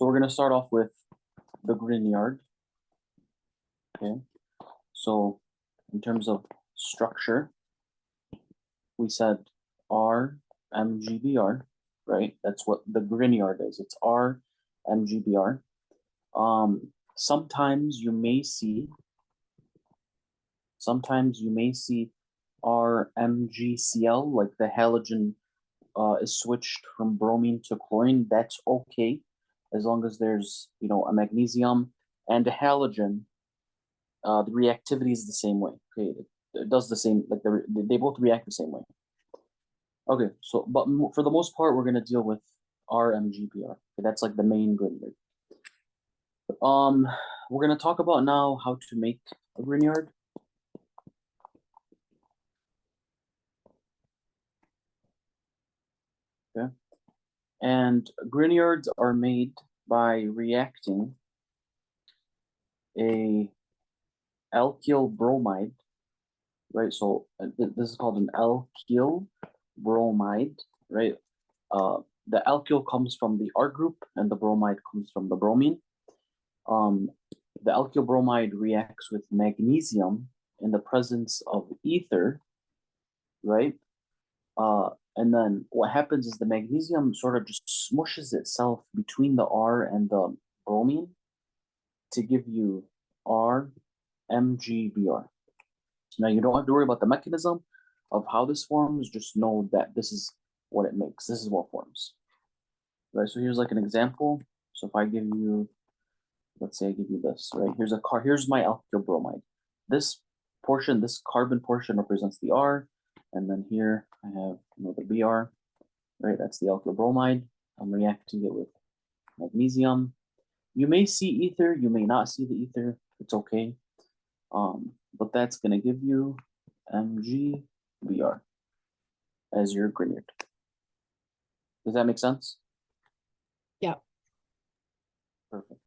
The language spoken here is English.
So we're going to start off with the Grignard. Okay. So in terms of structure, we said RMGBr, right? That's what the Grignard is. It's RMGBr. Sometimes you may see RMGCl, like the halogen is switched from bromine to chlorine. That's okay, as long as there's a magnesium and a halogen. The reactivity is the same way. Okay, it does the same. Like they both react the same way. Okay, so but for the most part, we're gonna deal with RMGBr. Okay, that's like the main Grignard. We're gonna talk about now how to make a Grignard. Okay, and Grignards are made by reacting a alkyl bromide, right? So this is called an alkyl bromide, right? The alkyl comes from the R group and the bromide comes from the bromine. The alkyl bromide reacts with magnesium in the presence of ether, right? And then what happens is the magnesium sort of just smushes itself between the R and the bromine to give you RMGBr. Now you don't have to worry about the mechanism of how this forms, just know that this is what it makes. This is what forms. Right, so here's like an example. So if I give you, let's say I give you this, right? Here's my alkyl bromide. This portion, this carbon portion represents the R, and then here I have the Br, right? That's the alkyl bromide. I'm reacting it with magnesium. You may see ether, you may not see the ether, it's okay. But that's gonna give you MgBr as your Grignard. Does that make sense?